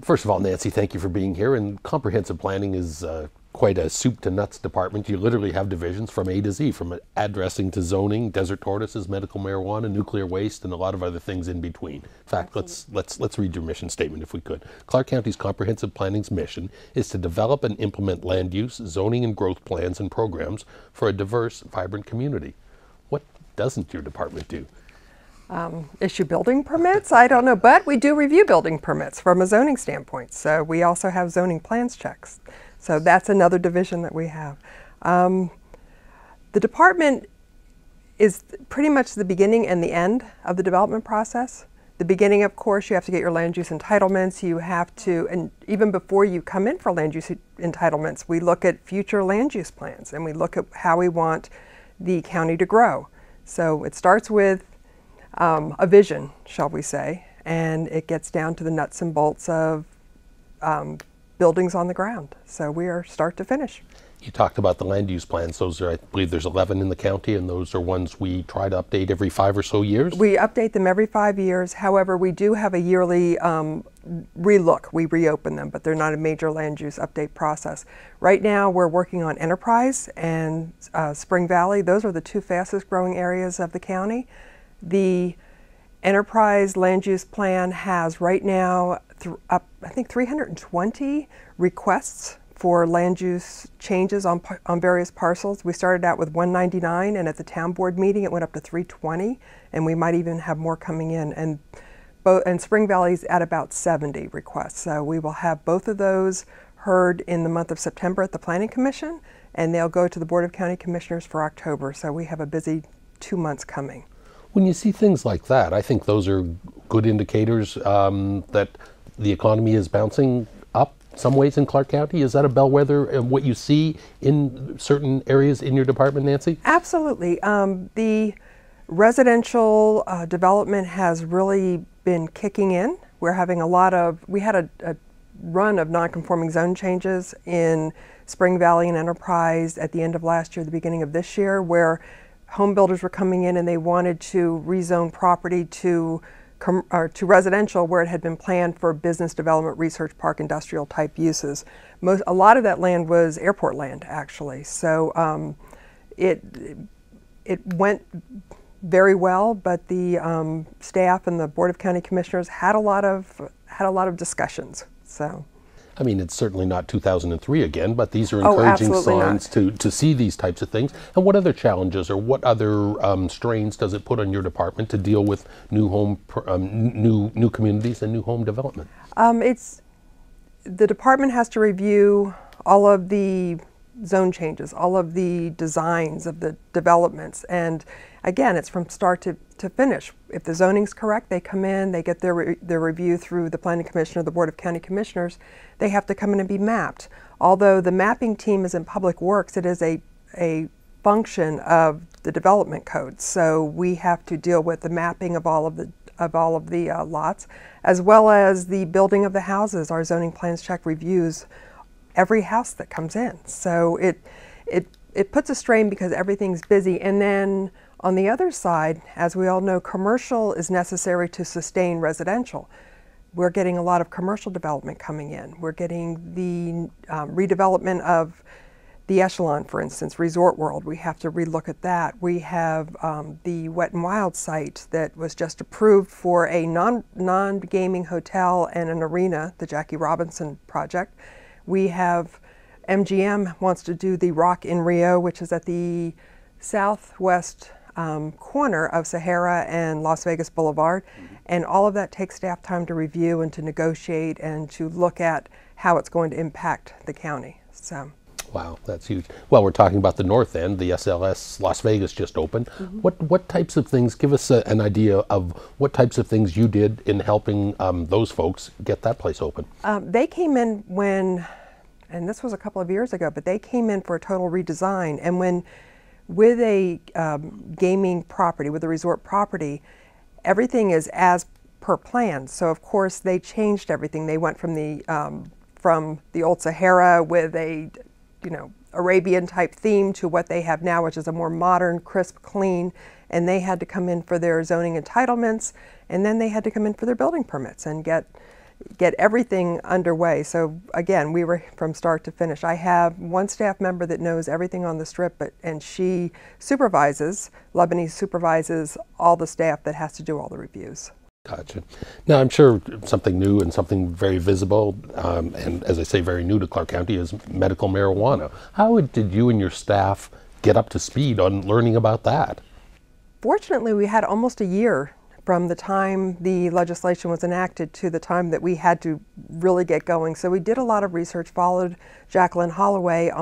First of all, Nancy, thank you for being here. And comprehensive planning is quite a soup to nuts department. You literally have divisions from A to Z, from addressing to zoning, desert tortoises, medical marijuana, nuclear waste, and a lot of other things in between. In fact, let's read your mission statement if we could. Clark County's comprehensive planning's mission is to develop and implement land use, zoning, and growth plans and programs for a diverse, vibrant community. What doesn't your department do? Issue building permits? I don't know, but we do review building permits from a zoning standpoint. So we also have zoning plans checks. So that's another division that we have. The department is pretty much the beginning and the end of the development process. The beginning, of course, you have to get your land use entitlements. You have to, and even before you come in for land use entitlements, we look at future land use plans and we look at how we want the county to grow. So it starts with a vision, shall we say, and it gets down to the nuts and bolts of buildings on the ground. So we are start to finish. You talked about the land use plans. Those are, I believe there's 11 in the county, and those are ones we try to update every 5 or so years? We update them every 5 years. However, we do have a yearly relook. We reopen them, but they're not a major land use update process. Right now, we're working on Enterprise and Spring Valley. Those are the two fastest growing areas of the county. The Enterprise land use plan has right now I think 320 requests for land use changes on various parcels. We started out with 199, and at the town board meeting it went up to 320, and we might even have more coming in. And Spring Valley's at about 70 requests. So we will have both of those heard in the month of September at the Planning Commission, and they'll go to the Board of County Commissioners for October. So we have a busy 2 months coming. When you see things like that, I think those are good indicators that the economy is bouncing up some ways in Clark County. Is that a bellwether of what you see in certain areas in your department, Nancy? Absolutely. The residential development has really been kicking in. We're having we had a run of non-conforming zone changes in Spring Valley and Enterprise at the end of last year, the beginning of this year, where home builders were coming in and they wanted to rezone property to residential where it had been planned for business development, research park, industrial type uses. A lot of that land was airport land, actually. So it went very well, but the staff and the Board of County Commissioners had a lot of discussions. So. I mean, it's certainly not 2003 again, but these are encouraging signs to see these types of things. And what other challenges or what other strains does it put on your department to deal with new communities and new home development? The department has to review all of the zone changes, all of the designs of the developments, and again, it's from start to finish. If the zoning's correct, they come in, they get their review through the Planning Commission or the Board of County Commissioners. They have to come in and be mapped. Although the mapping team is in Public Works, it is a function of the development code. So we have to deal with the mapping of all of the lots, as well as the building of the houses. Our zoning plans check reviews every house that comes in. So it puts a strain because everything's busy. And then on the other side, as we all know, commercial is necessary to sustain residential. We're getting a lot of commercial development coming in. We're getting the redevelopment of the Echelon, for instance, Resort World. We have to relook at that. We have the Wet and Wild site that was just approved for a non-gaming hotel and an arena, the Jackie Robinson project. We have MGM wants to do the Rock in Rio, which is at the southwest corner of Sahara and Las Vegas Boulevard. And all of that takes staff time to review and to negotiate and to look at how it's going to impact the county. So. Wow, that's huge. Well, we're talking about the north end. The SLS Las Vegas just opened. What types of things, give us an idea of what types of things you did in helping those folks get that place open? They came in and this was a couple of years ago, but they came in for a total redesign. And with a gaming property, with a resort property, everything is as per plan. So of course they changed everything. They went from the old Sahara with a Arabian type theme to what they have now, which is a more modern, crisp, clean, and they had to come in for their zoning entitlements, and then they had to come in for their building permits and get get everything underway. So again, we were from start to finish. I have one staff member that knows everything on the Strip, and she Lebanese supervises all the staff that has to do all the reviews. Gotcha. Now, I'm sure something new and something very visible, and as I say, very new to Clark County is medical marijuana. How did you and your staff get up to speed on learning about that? Fortunately, we had almost a year from the time the legislation was enacted to the time that we had to really get going. So we did a lot of research, followed Jacqueline Holloway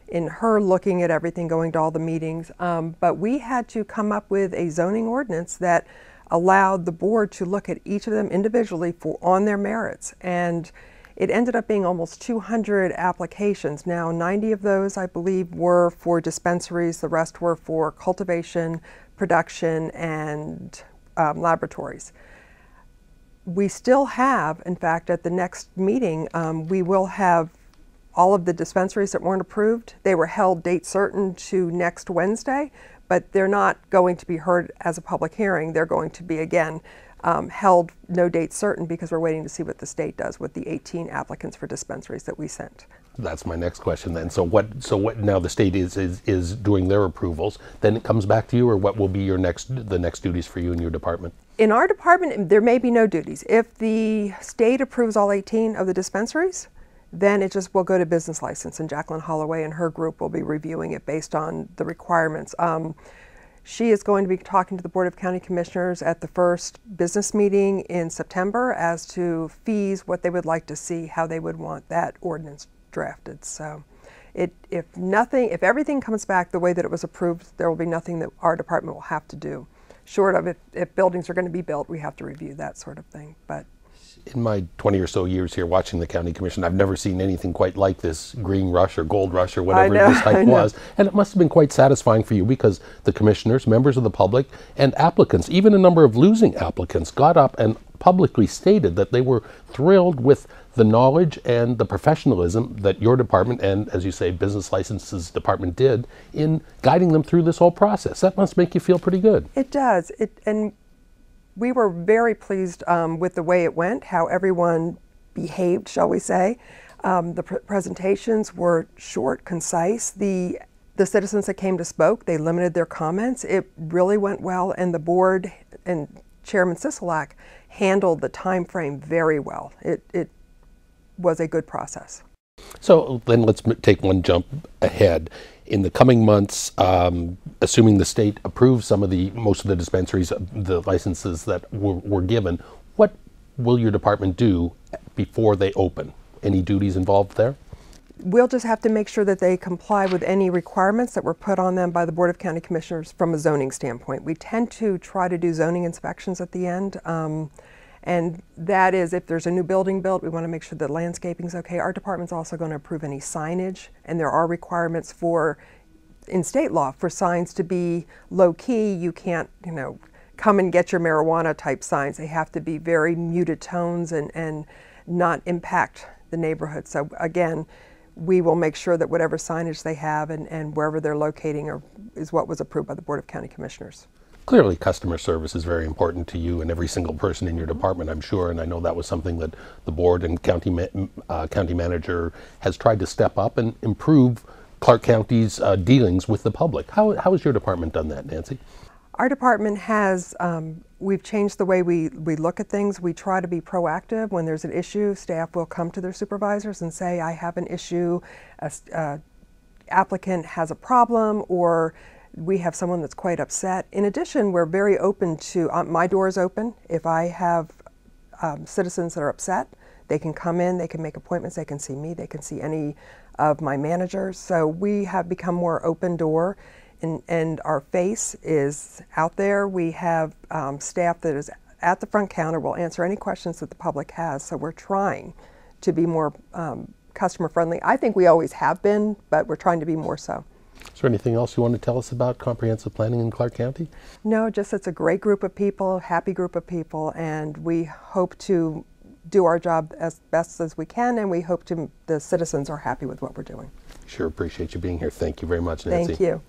in her looking at everything, going to all the meetings. But we had to come up with a zoning ordinance that allowed the board to look at each of them individually on their merits. And it ended up being almost 200 applications. Now, 90 of those, I believe, were for dispensaries. The rest were for cultivation, production, and laboratories. We still have, in fact, at the next meeting, we will have all of the dispensaries that weren't approved. They were held date certain to next Wednesday, but they're not going to be heard as a public hearing. They're going to be, again, held no date certain because we're waiting to see what the state does with the 18 applicants for dispensaries that we sent. That's my next question then. So what now the state is doing their approvals, then it comes back to you, or what will be the next duties for you and your department? In our department, there may be no duties. If the state approves all 18 of the dispensaries, then it just will go to business license, and Jacqueline Holloway and her group will be reviewing it based on the requirements. She is going to be talking to the Board of County Commissioners at the first business meeting in September as to fees, what they would like to see, how they would want that ordinance drafted. So if everything comes back the way that it was approved, there will be nothing that our department will have to do. Short of if buildings are going to be built, we have to review that sort of thing. But in my 20 or so years here watching the County Commission, I've never seen anything quite like this green rush or gold rush or whatever this type was. And it must have been quite satisfying for you because the commissioners, members of the public, and applicants, even a number of losing applicants, got up and publicly stated that they were thrilled with the knowledge and the professionalism that your department and, as you say, business licenses department did in guiding them through this whole process. That must make you feel pretty good. It does. And we were very pleased with the way it went, how everyone behaved, shall we say. The presentations were short, concise. The citizens that came to spoke, they limited their comments. It really went well, and the board and Chairman Sisolak handled the time frame very well. It was a good process. So then let's take one jump ahead. In the coming months, assuming the state approves most of the dispensaries, the licenses that were given, what will your department do before they open? Any duties involved there? We'll just have to make sure that they comply with any requirements that were put on them by the Board of County Commissioners from a zoning standpoint. We tend to try to do zoning inspections at the end. And that is, if there's a new building built, we want to make sure that landscaping's okay. Our department's also going to approve any signage, and there are requirements in state law, for signs to be low key. You can't, come and get your marijuana type signs. They have to be very muted tones and not impact the neighborhood. So again, we will make sure that whatever signage they have and wherever they're locating is what was approved by the Board of County Commissioners. Clearly, customer service is very important to you and every single person in your department, I'm sure, and I know that was something that the board and county manager has tried to step up and improve Clark County's dealings with the public. How has your department done that, Nancy? Our department has, we've changed the way we look at things. We try to be proactive. When there's an issue, staff will come to their supervisors and say, I have an issue, a applicant has a problem, or we have someone that's quite upset. In addition, we're very open to, my door is open. If I have citizens that are upset, they can come in, they can make appointments, they can see me, they can see any of my managers. So we have become more open door, and our face is out there. We have staff that is at the front counter, will answer any questions that the public has. So we're trying to be more customer friendly. I think we always have been, but we're trying to be more so. Is there anything else you want to tell us about comprehensive planning in Clark County? No, just it's a great group of people, happy group of people, and we hope to do our job as best as we can, and we hope the citizens are happy with what we're doing. Sure appreciate you being here. Thank you very much, Nancy. Thank you.